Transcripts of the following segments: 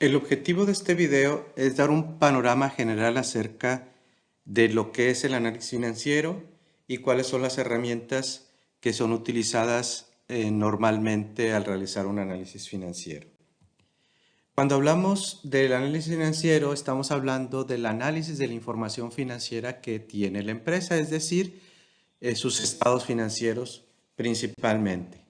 El objetivo de este video es dar un panorama general acerca de lo que es el análisis financiero y cuáles son las herramientas que son utilizadas normalmente al realizar un análisis financiero. Cuando hablamos del análisis financiero, estamos hablando del análisis de la información financiera que tiene la empresa, es decir, sus estados financieros principalmente.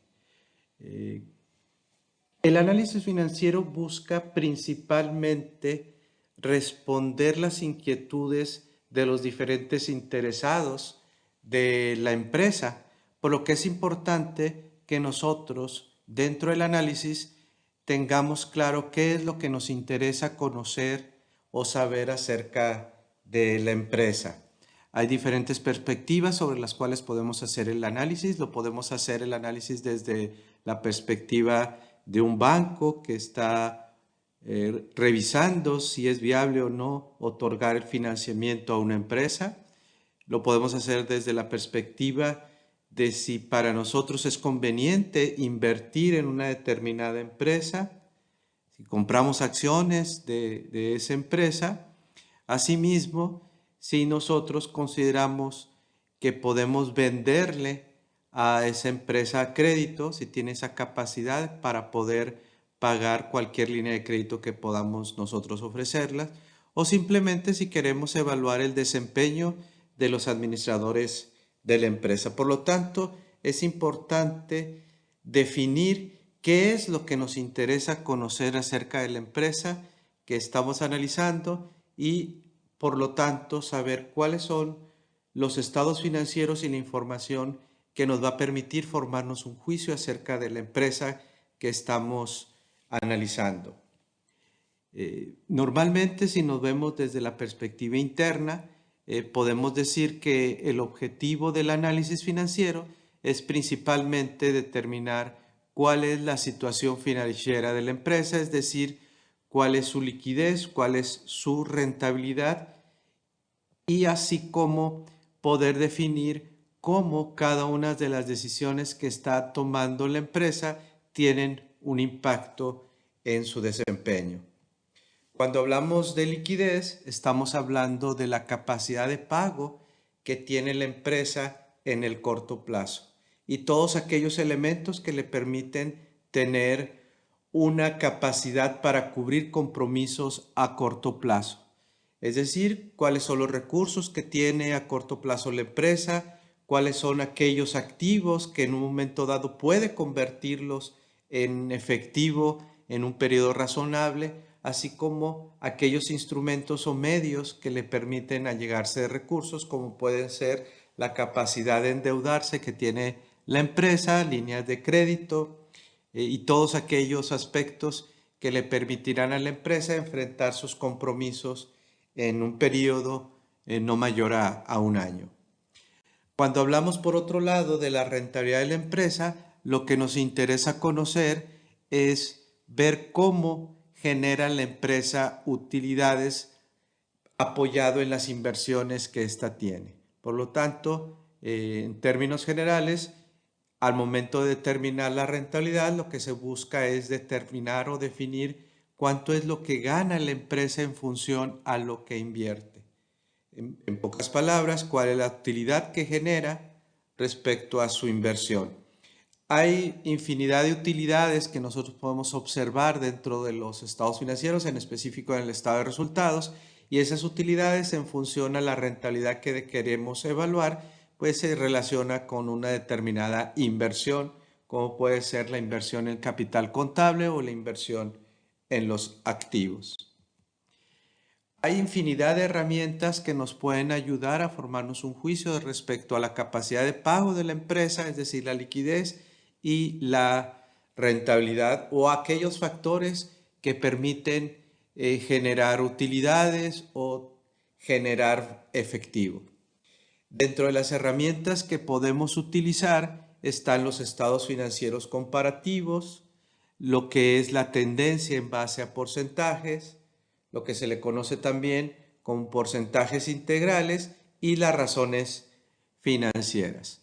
El análisis financiero busca principalmente responder las inquietudes de los diferentes interesados de la empresa, por lo que es importante que nosotros, dentro del análisis, tengamos claro qué es lo que nos interesa conocer o saber acerca de la empresa. Hay diferentes perspectivas sobre las cuales podemos hacer el análisis. Lo podemos hacer el análisis desde la perspectiva de un banco que está revisando si es viable o no otorgar el financiamiento a una empresa. Lo podemos hacer desde la perspectiva de si para nosotros es conveniente invertir en una determinada empresa, si compramos acciones de esa empresa. Asimismo, si nosotros consideramos que podemos venderle a esa empresa a crédito, si tiene esa capacidad para poder pagar cualquier línea de crédito que podamos nosotros ofrecerlas, o simplemente si queremos evaluar el desempeño de los administradores de la empresa. Por lo tanto, es importante definir qué es lo que nos interesa conocer acerca de la empresa que estamos analizando y, por lo tanto, saber cuáles son los estados financieros y la información que nos va a permitir formarnos un juicio acerca de la empresa que estamos analizando. Normalmente, si nos vemos desde la perspectiva interna, podemos decir que el objetivo del análisis financiero es principalmente determinar cuál es la situación financiera de la empresa, es decir, cuál es su liquidez, cuál es su rentabilidad, y así como poder definir cómo cada una de las decisiones que está tomando la empresa tienen un impacto en su desempeño. Cuando hablamos de liquidez, estamos hablando de la capacidad de pago que tiene la empresa en el corto plazo y todos aquellos elementos que le permiten tener una capacidad para cubrir compromisos a corto plazo. Es decir, cuáles son los recursos que tiene a corto plazo la empresa, cuáles son aquellos activos que en un momento dado puede convertirlos en efectivo en un periodo razonable, así como aquellos instrumentos o medios que le permiten allegarse de recursos, como pueden ser la capacidad de endeudarse que tiene la empresa, líneas de crédito y todos aquellos aspectos que le permitirán a la empresa enfrentar sus compromisos en un periodo no mayor a un año. Cuando hablamos, por otro lado, de la rentabilidad de la empresa, lo que nos interesa conocer es ver cómo genera la empresa utilidades apoyado en las inversiones que ésta tiene. Por lo tanto, en términos generales, al momento de determinar la rentabilidad, lo que se busca es determinar o definir cuánto es lo que gana la empresa en función a lo que invierte. En pocas palabras, cuál es la utilidad que genera respecto a su inversión. Hay infinidad de utilidades que nosotros podemos observar dentro de los estados financieros, en específico en el estado de resultados, y esas utilidades en función a la rentabilidad que queremos evaluar, pues se relaciona con una determinada inversión, como puede ser la inversión en capital contable o la inversión en los activos. Hay infinidad de herramientas que nos pueden ayudar a formarnos un juicio respecto a la capacidad de pago de la empresa, es decir, la liquidez y la rentabilidad, o aquellos factores que permiten generar utilidades o generar efectivo. Dentro de las herramientas que podemos utilizar están los estados financieros comparativos, lo que es la tendencia en base a porcentajes, lo que se le conoce también como porcentajes integrales, y las razones financieras.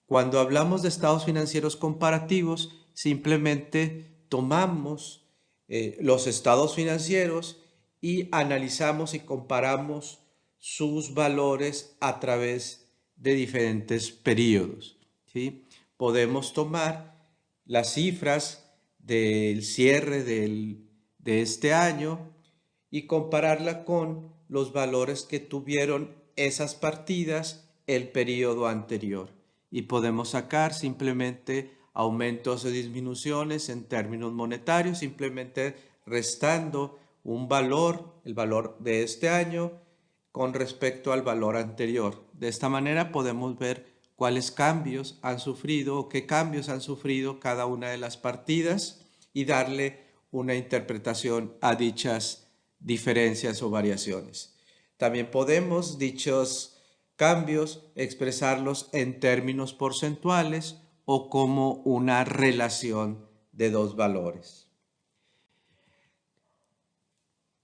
Cuando hablamos de estados financieros comparativos, simplemente tomamos los estados financieros y analizamos y comparamos sus valores a través de diferentes periodos, ¿sí? Podemos tomar las cifras del cierre de este año y compararla con los valores que tuvieron esas partidas el periodo anterior. Y podemos sacar simplemente aumentos o disminuciones en términos monetarios, simplemente restando un valor, el valor de este año, con respecto al valor anterior. De esta manera podemos ver cuáles cambios han sufrido o qué cambios han sufrido cada una de las partidas y darle una interpretación a dichas diferencias o variaciones. También podemos dichos cambios expresarlos en términos porcentuales o como una relación de dos valores.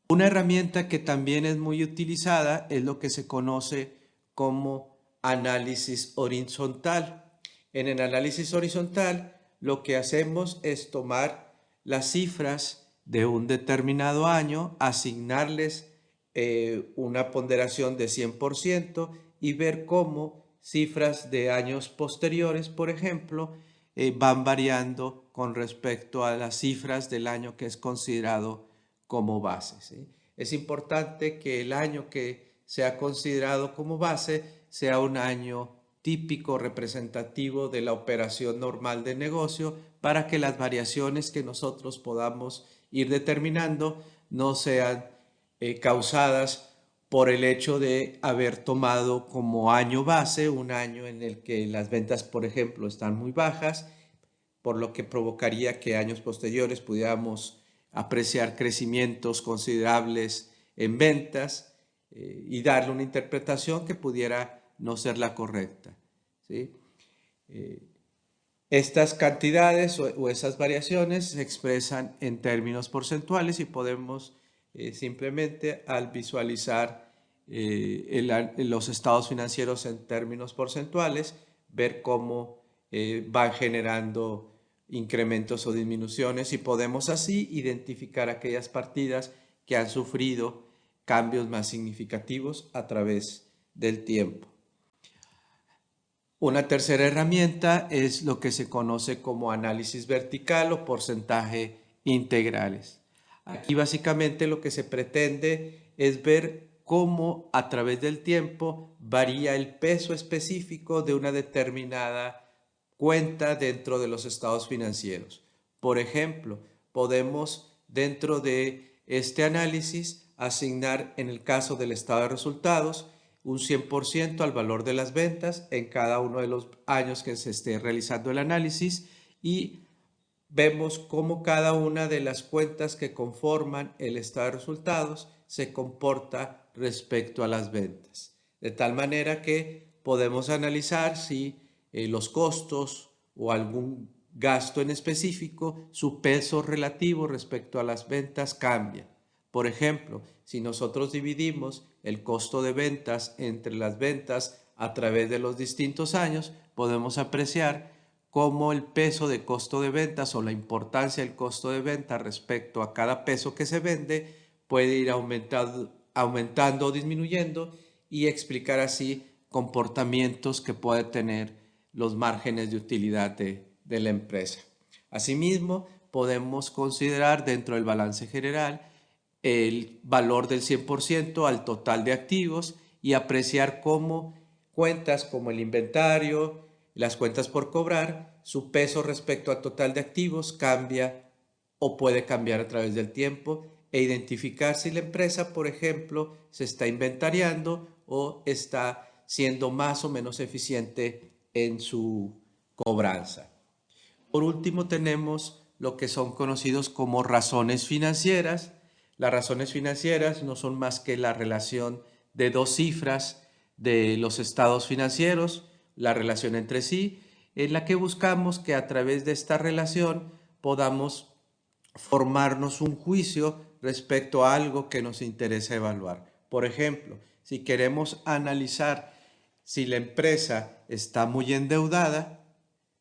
Una herramienta que también es muy utilizada es lo que se conoce como análisis horizontal. En el análisis horizontal lo que hacemos es tomar las cifras de un determinado año, asignarles una ponderación de 100% y ver cómo cifras de años posteriores, por ejemplo, van variando con respecto a las cifras del año que es considerado como base, ¿sí? Es importante que el año que sea considerado como base sea un año típico, representativo de la operación normal de negocio para que las variaciones que nosotros podamos ir determinando no sean causadas por el hecho de haber tomado como año base un año en el que las ventas, por ejemplo, están muy bajas, por lo que provocaría que años posteriores pudiéramos apreciar crecimientos considerables en ventas y darle una interpretación que pudiera no ser la correcta, ¿sí? Estas cantidades o esas variaciones se expresan en términos porcentuales y podemos simplemente al visualizar los estados financieros en términos porcentuales, ver cómo van generando incrementos o disminuciones y podemos así identificar aquellas partidas que han sufrido cambios más significativos a través del tiempo. Una tercera herramienta es lo que se conoce como análisis vertical o porcentaje integrales. Aquí básicamente lo que se pretende es ver cómo a través del tiempo varía el peso específico de una determinada cuenta dentro de los estados financieros. Por ejemplo, podemos dentro de este análisis asignar en el caso del estado de resultados un 100% al valor de las ventas en cada uno de los años que se esté realizando el análisis y vemos cómo cada una de las cuentas que conforman el estado de resultados se comporta respecto a las ventas. De tal manera que podemos analizar si los costos o algún gasto en específico, su peso relativo respecto a las ventas cambia. Por ejemplo, si nosotros dividimos el costo de ventas entre las ventas a través de los distintos años, podemos apreciar cómo el peso de costo de ventas o la importancia del costo de venta respecto a cada peso que se vende puede ir aumentando o disminuyendo y explicar así comportamientos que puede tener los márgenes de utilidad de la empresa. Asimismo, podemos considerar dentro del balance general el valor del 100% al total de activos y apreciar cómo cuentas como el inventario, las cuentas por cobrar, su peso respecto al total de activos cambia o puede cambiar a través del tiempo e identificar si la empresa, por ejemplo, se está inventariando o está siendo más o menos eficiente en su cobranza. Por último, tenemos lo que son conocidos como razones financieras. Las razones financieras no son más que la relación de dos cifras de los estados financieros, la relación entre sí, en la que buscamos que a través de esta relación podamos formarnos un juicio respecto a algo que nos interesa evaluar. Por ejemplo, si queremos analizar si la empresa está muy endeudada,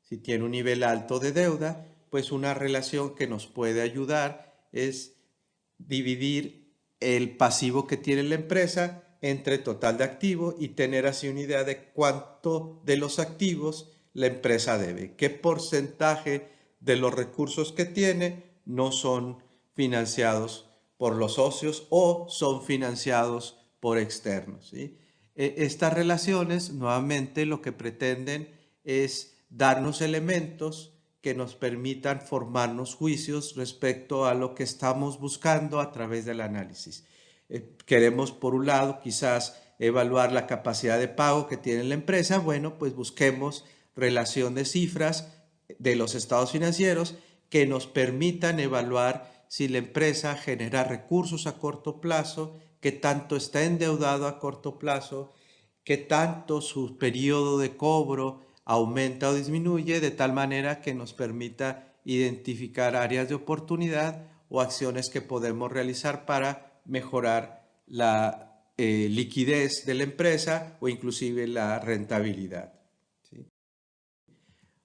si tiene un nivel alto de deuda, pues una relación que nos puede ayudar es dividir el pasivo que tiene la empresa entre total de activo y tener así una idea de cuánto de los activos la empresa debe, qué porcentaje de los recursos que tiene no son financiados por los socios o son financiados por externos, ¿sí? Estas relaciones nuevamente lo que pretenden es darnos elementos que nos permitan formarnos juicios respecto a lo que estamos buscando a través del análisis. Queremos, por un lado, quizás evaluar la capacidad de pago que tiene la empresa. Bueno, pues busquemos relación de cifras de los estados financieros que nos permitan evaluar si la empresa genera recursos a corto plazo, qué tanto está endeudado a corto plazo, qué tanto su periodo de cobro aumenta o disminuye, de tal manera que nos permita identificar áreas de oportunidad o acciones que podemos realizar para mejorar la liquidez de la empresa o inclusive la rentabilidad. ¿Sí?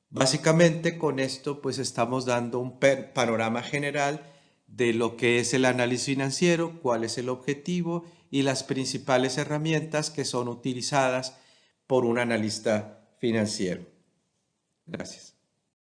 Básicamente con esto pues estamos dando un panorama general de lo que es el análisis financiero, cuál es el objetivo y las principales herramientas que son utilizadas por un analista financiero. Gracias.